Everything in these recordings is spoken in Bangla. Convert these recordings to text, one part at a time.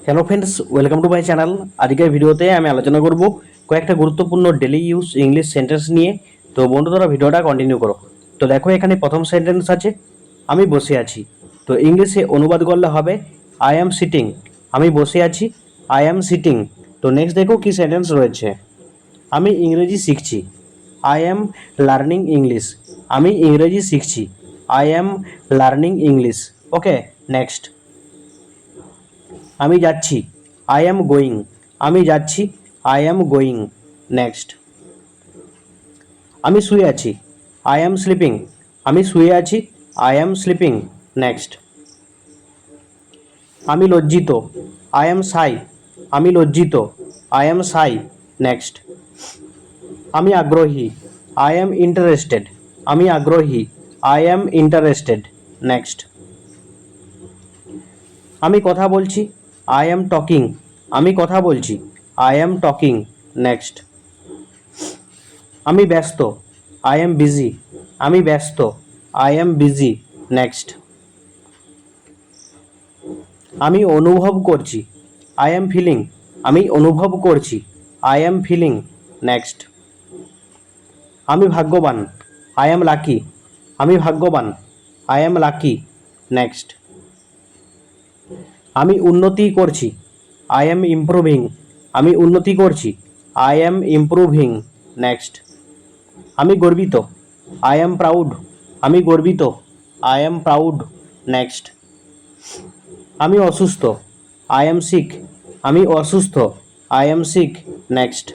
Hello friends, welcome to my channel. আজকের ভিডিওতে আমি আলোচনা করব কয়েকটা গুরুত্বপূর্ণ ডেলি ইউজ ইংলিশ সেন্টেন্স নিয়ে। তো বন্ধুরা, ভিডিওটা কন্টিনিউ করো। তো দেখো, এখানে প্রথম সেন্টেন্স আছে আমি বসে আছি। তো ইংলিশে অনুবাদ করলে হবে আই অ্যাম সিটিং। আমি বসে আছি, আই অ্যাম সিটিং। তো নেক্সট দেখো কি সেন্টেন্স রয়েছে। আমি ইংরেজি শিখছি, আই অ্যাম লার্নিং ইংলিশ। আমি ইংরেজি শিখছি, I am learning English. Okay, next. আমি যাচ্ছি, আই অ্যাম গোয়িং। আমি যাচ্ছি, আই অ্যাম গোয়িং। নেক্সট। আমি শুয়ে আছি, আই অ্যাম স্লিপিং। আমি শুয়ে আছি, আই অ্যাম স্লিপিং। নেক্সট। আমি লজ্জিত, আই অ্যাম সাই। আমি লজ্জিত, আই অ্যাম সাই। নেক্সট। আমি আগ্রহী, আই অ্যাম ইন্টারেস্টেড। আমি আগ্রহী, আই অ্যাম ইন্টারেস্টেড। নেক্সট। আমি কথা বলছি, আই অ্যাম টকিং। আমি কথা বলছি, আই অ্যাম টকিং। নেক্সট। আমি ব্যস্ত, আই অ্যাম বিজি। আমি ব্যস্ত, আই অ্যাম বিজি। নেক্সট। আমি অনুভব করছি, আই অ্যাম ফিলিং। আমি অনুভব করছি, আই অ্যাম ফিলিং। নেক্সট। আমি ভাগ্যবান, আই অ্যাম লাকি। আমি ভাগ্যবান, আই অ্যাম লাকি। নেক্সট। আমি উন্নতি করছি, আই অ্যাম ইমপ্রুভিং। আমি উন্নতি করছি, আই অ্যাম ইমপ্রুভিং। নেক্সট। আমি গর্বিত, আই অ্যাম প্রাউড। আমি গর্বিত, আই অ্যাম প্রাউড। নেক্সট। আমি অসুস্থ, আই অ্যাম সিক। আমি অসুস্থ, আই অ্যাম সিক। নেক্সট।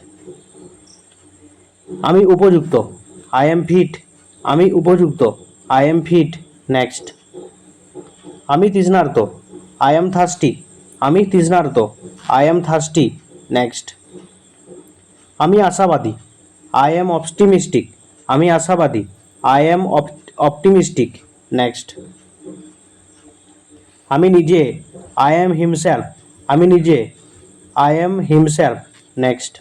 আমি উপযুক্ত, আই অ্যাম ফিট। আমি উপযুক্ত, আই অ্যাম ফিট। নেক্সট। আমি তৃষ্ণার্ত, আই অ্যাম থার্স্টি। আমি তৃষ্ণার্ত, আই অ্যাম থার্স্টি। নেক্সট। আমি আশাবাদী, আই অ্যাম অপটিমিস্টিক। আমি আশাবাদী, আই অ্যাম অপটিমিস্টিক। নেক্সট। আমি নিজে, আই অ্যাম হিমসেলফ। আমি নিজে, আই অ্যাম হিমসেলফ। নেক্সট।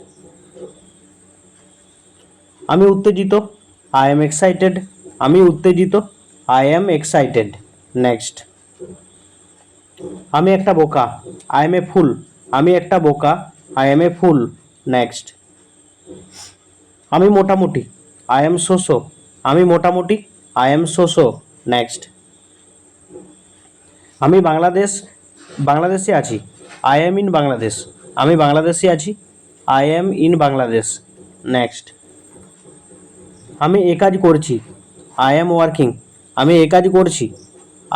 আমি উত্তেজিত, আই অ্যাম এক্সাইটেড। আমি উত্তেজিত, আই অ্যাম এক্সাইটেড। নেক্সট। আমি একটা বোকা, আই এম এ ফুল। আমি একটা বোকা, I M A full. Next. আমি মোটামুটি, আই এম সোসো। আমি মোটামুটি, আই এম সোসো। নেক্সট। আমি বাংলাদেশে আছি, আই এম ইন বাংলাদেশ। আমি বাংলাদেশে আছি, I am in Bangladesh. Next. আমি এ কাজ করছি, আই এম ওয়ার্কিং। আমি এ কাজ করছি,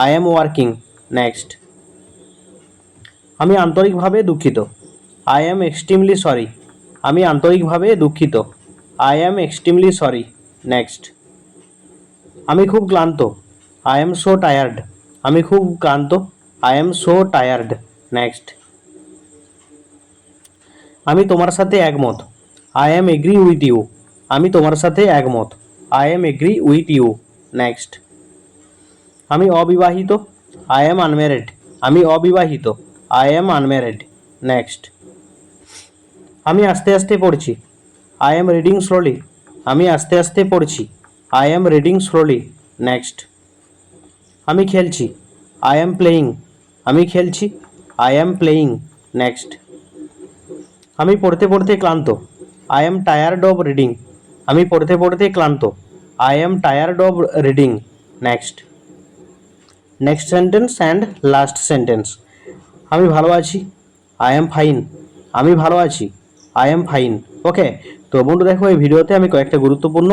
আই এম ওয়ার্কিং। নেক্সট। আমি আন্তরিকভাবে দুঃখিত, আই অ্যাম এক্সট্রিমলি সরি। আমি আন্তরিকভাবে দুঃখিত, I am extremely sorry. Next. আমি খুব ক্লান্ত, আই অ্যাম সো টায়ার্ড। আমি খুব ক্লান্ত, I am so tired. Next. আমি তোমার সাথে একমত, I am agree with you. আমি তোমার সাথে একমত, I am agree with you. Next. আমি অবিবাহিত, আই অ্যাম আনম্যারিড। আমি অবিবাহিত, আই অ্যাম আনম্যারিড। নেক্সট। আমি আস্তে আস্তে পড়ছি, আই অ্যাম রিডিং স্লোলি। আমি আস্তে আস্তে পড়ছি, I am reading slowly. Next. আমি খেলছি, আই অ্যাম প্লেয়িং। আমি খেলছি, আই অ্যাম প্লেয়িং। নেক্সট। আমি পড়তে পড়তে ক্লান্ত, I am tired of reading. আমি পড়তে পড়তে ক্লান্ত, I am tired of reading. Next. Next sentence and last sentence. আমি ভালো আছি, আই অ্যাম ফাইন। আমি ভালো আছি, আই অ্যাম ফাইন। ওকে। তো বন্ধু দেখো, এই ভিডিওতে আমি কয়েকটা গুরুত্বপূর্ণ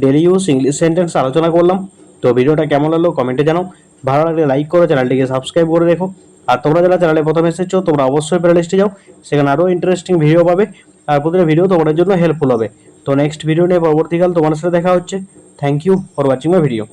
ডেলি ইউজ ইংলিশ সেন্টেন্স আলোচনা করলাম। তো ভিডিওটা কেমন লাগলো কমেন্টে জানাও। ভালো লাগলে লাইক করো, চ্যানেলটিকে সাবস্ক্রাইব করে রেখো। আর তোমরা যারা চ্যানেলে প্রথমে এসেছো তোমরা অবশ্যই প্লেলিস্টে যাও, সেখানে আরও ইন্টারেস্টিং ভিডিও পাবে। আর প্রতিটা ভিডিও তোমাদের জন্য হেল্পফুল হবে। তো নেক্সট ভিডিও নিয়ে পরবর্তীকাল তোমার সাথে দেখা হচ্ছে। Thank you for watching my video.